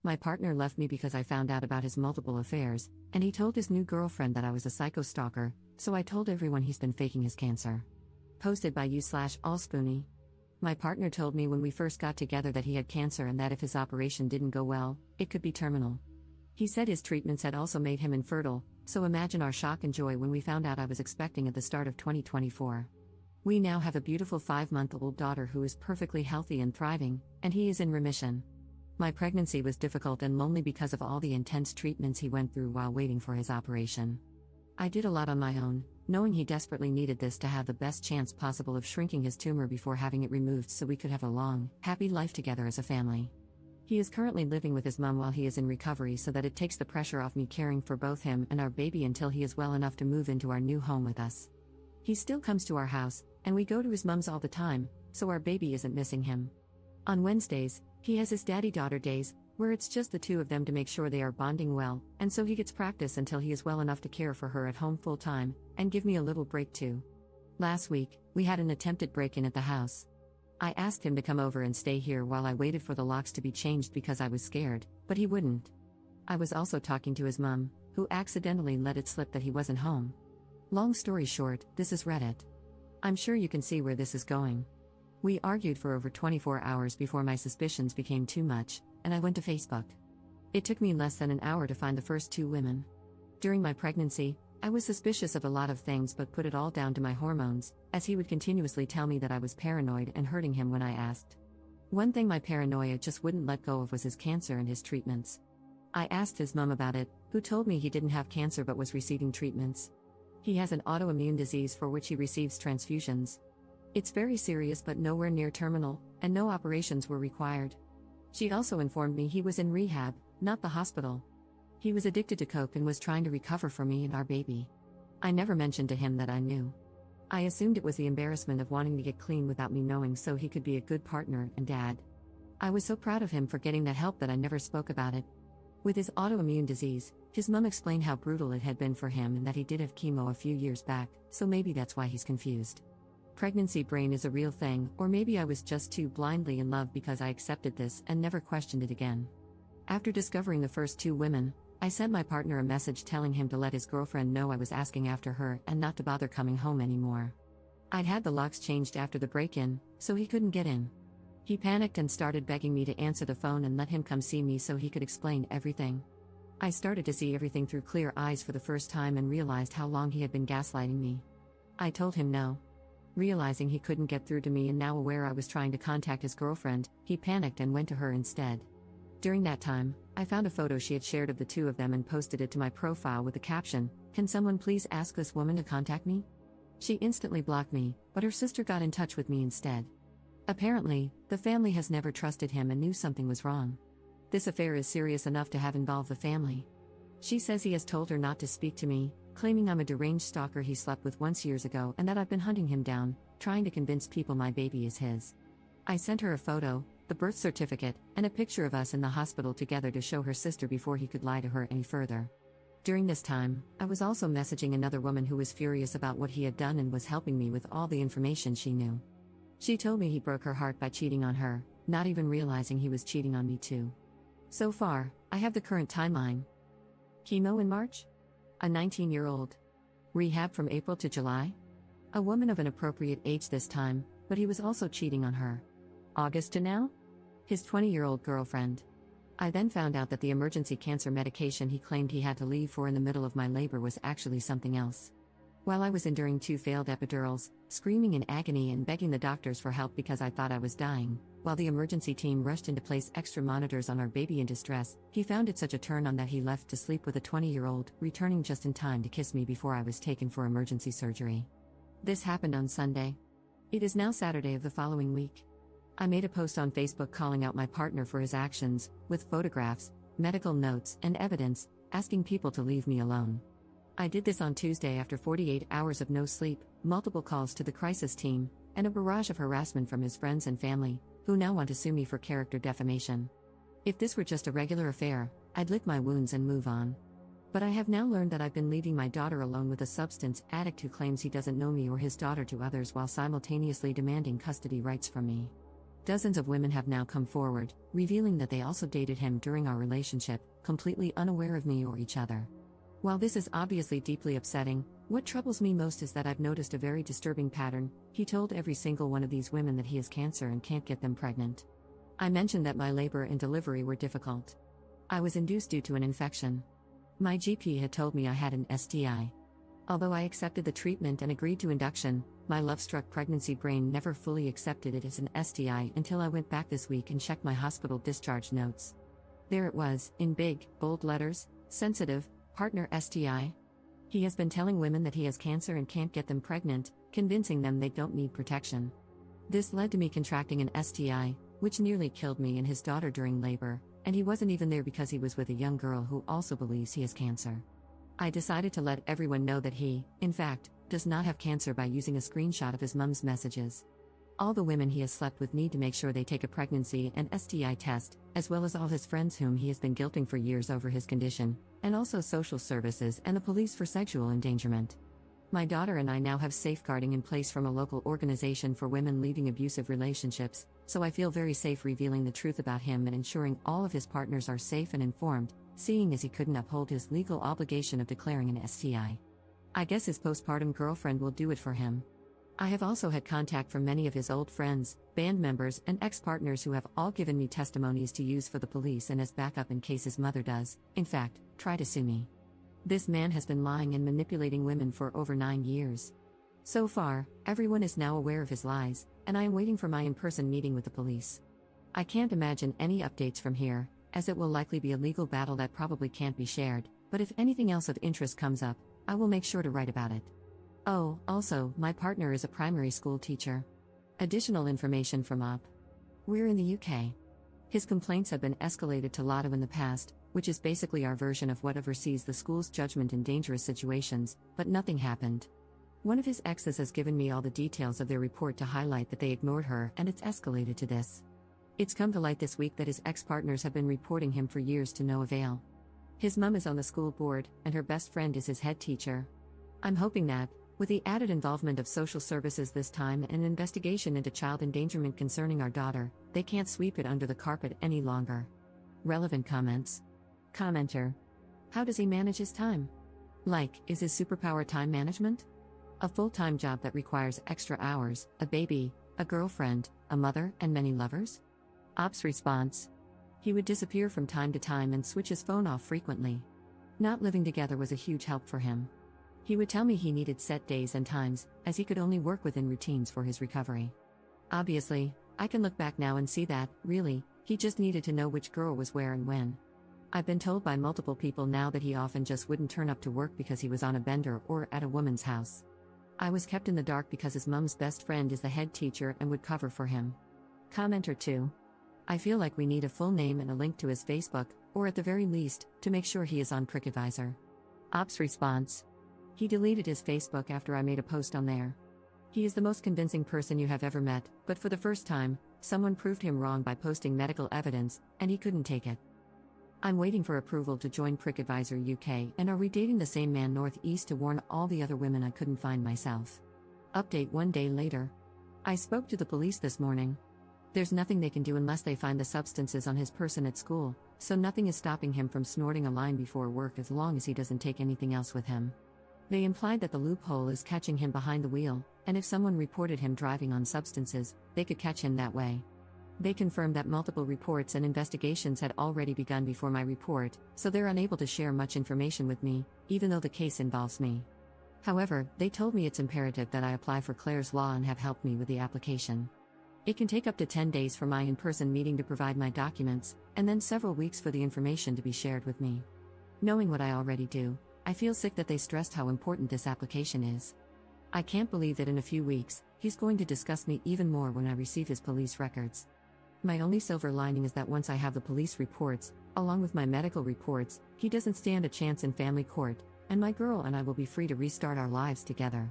My partner left me because I found out about his multiple affairs, and he told his new girlfriend that I was a psycho stalker, so I told everyone he's been faking his cancer. Posted by you/allspoony. My partner told me when we first got together that he had cancer and that if his operation didn't go well, it could be terminal. He said his treatments had also made him infertile, so imagine our shock and joy when we found out I was expecting at the start of 2024. We now have a beautiful 5-month-old daughter who is perfectly healthy and thriving, and he is in remission. My pregnancy was difficult and lonely because of all the intense treatments he went through while waiting for his operation. I did a lot on my own, knowing he desperately needed this to have the best chance possible of shrinking his tumor before having it removed so we could have a long, happy life together as a family. He is currently living with his mom while he is in recovery so that it takes the pressure off me caring for both him and our baby until he is well enough to move into our new home with us. He still comes to our house, and we go to his mom's all the time, so our baby isn't missing him. On Wednesdays, he has his daddy-daughter days, where it's just the two of them to make sure they are bonding well, and so he gets practice until he is well enough to care for her at home full-time, and give me a little break too. Last week, we had an attempted break-in at the house. I asked him to come over and stay here while I waited for the locks to be changed because I was scared, but he wouldn't. I was also talking to his mom, who accidentally let it slip that he wasn't home. Long story short, this is Reddit. I'm sure you can see where this is going. We argued for over 24 hours before my suspicions became too much, and I went to Facebook. It took me less than an hour to find the first two women. During my pregnancy, I was suspicious of a lot of things but put it all down to my hormones, as he would continuously tell me that I was paranoid and hurting him when I asked. One thing my paranoia just wouldn't let go of was his cancer and his treatments. I asked his mom about it, who told me he didn't have cancer but was receiving treatments. He has an autoimmune disease for which he receives transfusions. It's very serious but nowhere near terminal, and no operations were required. She also informed me he was in rehab, not the hospital. He was addicted to coke and was trying to recover for me and our baby. I never mentioned to him that I knew. I assumed it was the embarrassment of wanting to get clean without me knowing so he could be a good partner and dad. I was so proud of him for getting that help that I never spoke about it. With his autoimmune disease, his mom explained how brutal it had been for him and that he did have chemo a few years back, so maybe that's why he's confused. Pregnancy brain is a real thing, or maybe I was just too blindly in love because I accepted this and never questioned it again. After discovering the first two women, I sent my partner a message telling him to let his girlfriend know I was asking after her and not to bother coming home anymore. I'd had the locks changed after the break-in, so he couldn't get in. He panicked and started begging me to answer the phone and let him come see me so he could explain everything. I started to see everything through clear eyes for the first time and realized how long he had been gaslighting me. I told him no. Realizing he couldn't get through to me and now aware I was trying to contact his girlfriend, he panicked and went to her instead. During that time, I found a photo she had shared of the two of them and posted it to my profile with the caption, "Can someone please ask this woman to contact me?" She instantly blocked me, but her sister got in touch with me instead. Apparently, the family has never trusted him and knew something was wrong. This affair is serious enough to have involved the family. She says he has told her not to speak to me, claiming I'm a deranged stalker he slept with once years ago and that I've been hunting him down, trying to convince people my baby is his. I sent her a photo, the birth certificate, and a picture of us in the hospital together to show her sister before he could lie to her any further. During this time, I was also messaging another woman who was furious about what he had done and was helping me with all the information she knew. She told me he broke her heart by cheating on her, not even realizing he was cheating on me too. So far, I have the current timeline. Chemo in March? A 19-year-old. Rehab from April to July? A woman of an appropriate age this time, but he was also cheating on her. August to now? His 20-year-old girlfriend. I then found out that the emergency cancer medication he claimed he had to leave for in the middle of my labor was actually something else. While I was enduring 2 failed epidurals, screaming in agony and begging the doctors for help because I thought I was dying, while the emergency team rushed in to place extra monitors on our baby in distress, he found it such a turn on that he left to sleep with a 20-year-old, returning just in time to kiss me before I was taken for emergency surgery. This happened on Sunday. It is now Saturday of the following week. I made a post on Facebook calling out my partner for his actions, with photographs, medical notes, and evidence, asking people to leave me alone. I did this on Tuesday after 48 hours of no sleep, multiple calls to the crisis team, and a barrage of harassment from his friends and family, who now want to sue me for character defamation. If this were just a regular affair, I'd lick my wounds and move on. But I have now learned that I've been leaving my daughter alone with a substance addict who claims he doesn't know me or his daughter to others while simultaneously demanding custody rights from me. Dozens of women have now come forward, revealing that they also dated him during our relationship, completely unaware of me or each other. While this is obviously deeply upsetting, what troubles me most is that I've noticed a very disturbing pattern. He told every single one of these women that he has cancer and can't get them pregnant. I mentioned that my labor and delivery were difficult. I was induced due to an infection. My GP had told me I had an STI. Although I accepted the treatment and agreed to induction, my love-struck pregnancy brain never fully accepted it as an STI until I went back this week and checked my hospital discharge notes. There it was, in big, bold letters, sensitive, partner STI. He has been telling women that he has cancer and can't get them pregnant, convincing them they don't need protection. This led to me contracting an STI, which nearly killed me and his daughter during labor, and he wasn't even there because he was with a young girl who also believes he has cancer. I decided to let everyone know that he, in fact, does not have cancer by using a screenshot of his mom's messages. All the women he has slept with need to make sure they take a pregnancy and STI test, as well as all his friends whom he has been guilting for years over his condition, and also social services and the police for sexual endangerment. My daughter and I now have safeguarding in place from a local organization for women leaving abusive relationships, so I feel very safe revealing the truth about him and ensuring all of his partners are safe and informed, seeing as he couldn't uphold his legal obligation of declaring an STI. I guess his postpartum girlfriend will do it for him. I have also had contact from many of his old friends, band members, and ex-partners who have all given me testimonies to use for the police and as backup in case his mother does, in fact, try to sue me. This man has been lying and manipulating women for over 9 years. So far, everyone is now aware of his lies, and I am waiting for my in-person meeting with the police. I can't imagine any updates from here, as it will likely be a legal battle that probably can't be shared, but if anything else of interest comes up, I will make sure to write about it. Oh, also, my partner is a primary school teacher. Additional information from UP. We're in the UK. His complaints have been escalated to LADO in the past, which is basically our version of what oversees the school's judgment in dangerous situations, but nothing happened. One of his exes has given me all the details of their report to highlight that they ignored her, and it's escalated to this. It's come to light this week that his ex-partners have been reporting him for years to no avail. His mum is on the school board, and her best friend is his head teacher. I'm hoping that, with the added involvement of social services this time and an investigation into child endangerment concerning our daughter, they can't sweep it under the carpet any longer. Relevant comments. Commenter. How does he manage his time? Like, is his superpower time management? A full-time job that requires extra hours, a baby, a girlfriend, a mother, and many lovers? Ops response. He would disappear from time to time and switch his phone off frequently. Not living together was a huge help for him. He would tell me he needed set days and times, as he could only work within routines for his recovery. Obviously, I can look back now and see that, really, he just needed to know which girl was where and when. I've been told by multiple people now that he often just wouldn't turn up to work because he was on a bender or at a woman's house. I was kept in the dark because his mum's best friend is the head teacher and would cover for him. Commenter 2. I feel like we need a full name and a link to his Facebook, or at the very least, to make sure he is on PrickAdvisor. Ops response. He deleted his Facebook after I made a post on there. He is the most convincing person you have ever met, but for the first time, someone proved him wrong by posting medical evidence, and he couldn't take it. I'm waiting for approval to join PrickAdvisor UK, and are we dating the same man northeast to warn all the other women I couldn't find myself. Update 1 day later. I spoke to the police this morning. There's nothing they can do unless they find the substances on his person at school, so nothing is stopping him from snorting a line before work as long as he doesn't take anything else with him. They implied that the loophole is catching him behind the wheel, and if someone reported him driving on substances, they could catch him that way. They confirmed that multiple reports and investigations had already begun before my report, so they're unable to share much information with me, even though the case involves me. However, they told me it's imperative that I apply for Clare's Law and have helped me with the application. It can take up to 10 days for my in-person meeting to provide my documents, and then several weeks for the information to be shared with me. Knowing what I already do, I feel sick that they stressed how important this application is. I can't believe that in a few weeks, he's going to discuss me even more when I receive his police records. My only silver lining is that once I have the police reports, along with my medical reports, he doesn't stand a chance in family court, and my girl and I will be free to restart our lives together.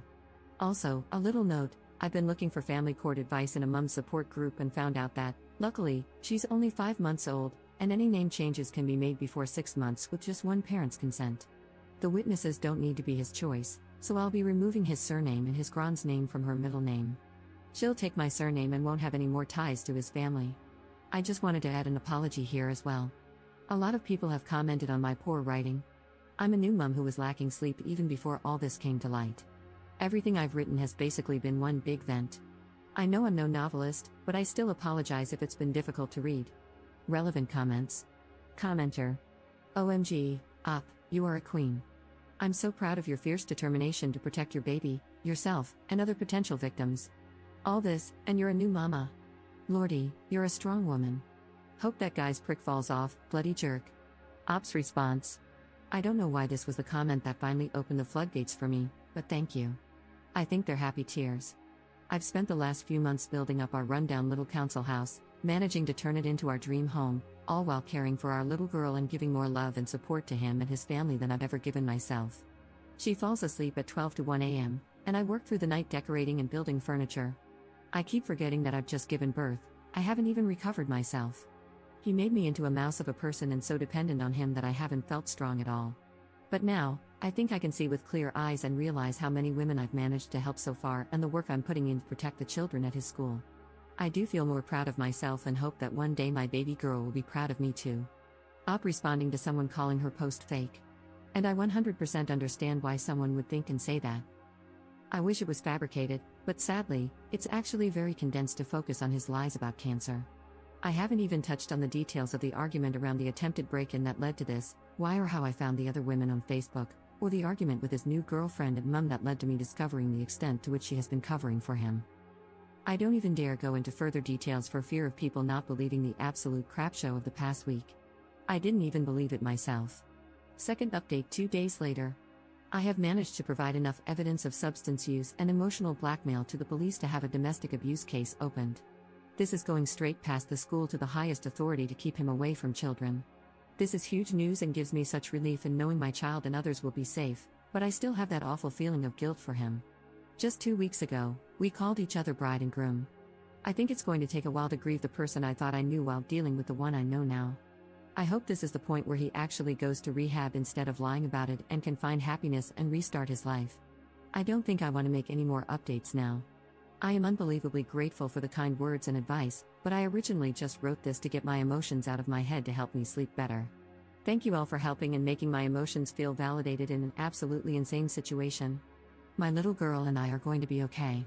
Also, a little note, I've been looking for family court advice in a mum support group and found out that, luckily, she's only 5 months old, and any name changes can be made before 6 months with just one parent's consent. The witnesses don't need to be his choice, so I'll be removing his surname and his grand's name from her middle name. She'll take my surname and won't have any more ties to his family. I just wanted to add an apology here as well. A lot of people have commented on my poor writing. I'm a new mom who was lacking sleep even before all this came to light. Everything I've written has basically been one big vent. I know I'm no novelist, but I still apologize if it's been difficult to read. Relevant comments. Commenter. OMG, Op, you are a queen. I'm so proud of your fierce determination to protect your baby, yourself, and other potential victims. All this, and you're a new mama. Lordy, you're a strong woman. Hope that guy's prick falls off, bloody jerk. Op's response. I don't know why this was the comment that finally opened the floodgates for me, but thank you. I think they're happy tears. I've spent the last few months building up our rundown little council house, managing to turn it into our dream home, all while caring for our little girl and giving more love and support to him and his family than I've ever given myself. She falls asleep at 12 to 1 a.m., and I work through the night decorating and building furniture. I keep forgetting that I've just given birth. I haven't even recovered myself. He made me into a mouse of a person and so dependent on him that I haven't felt strong at all. But now, I think I can see with clear eyes and realize how many women I've managed to help so far and the work I'm putting in to protect the children at his school. I do feel more proud of myself and hope that one day my baby girl will be proud of me too. Op responding to someone calling her post fake. And I 100% understand why someone would think and say that. I wish it was fabricated, but sadly, it's actually very condensed to focus on his lies about cancer. I haven't even touched on the details of the argument around the attempted break-in that led to this, why or how I found the other women on Facebook, or the argument with his new girlfriend and mum that led to me discovering the extent to which she has been covering for him. I don't even dare go into further details for fear of people not believing the absolute crap show of the past week. I didn't even believe it myself. Second update 2 days later. I have managed to provide enough evidence of substance use and emotional blackmail to the police to have a domestic abuse case opened. This is going straight past the school to the highest authority to keep him away from children. This is huge news and gives me such relief in knowing my child and others will be safe, but I still have that awful feeling of guilt for him. Just 2 weeks ago, we called each other bride and groom. I think it's going to take a while to grieve the person I thought I knew while dealing with the one I know now. I hope this is the point where he actually goes to rehab instead of lying about it and can find happiness and restart his life. I don't think I want to make any more updates now. I am unbelievably grateful for the kind words and advice, but I originally just wrote this to get my emotions out of my head to help me sleep better. Thank you all for helping and making my emotions feel validated in an absolutely insane situation. My little girl and I are going to be okay.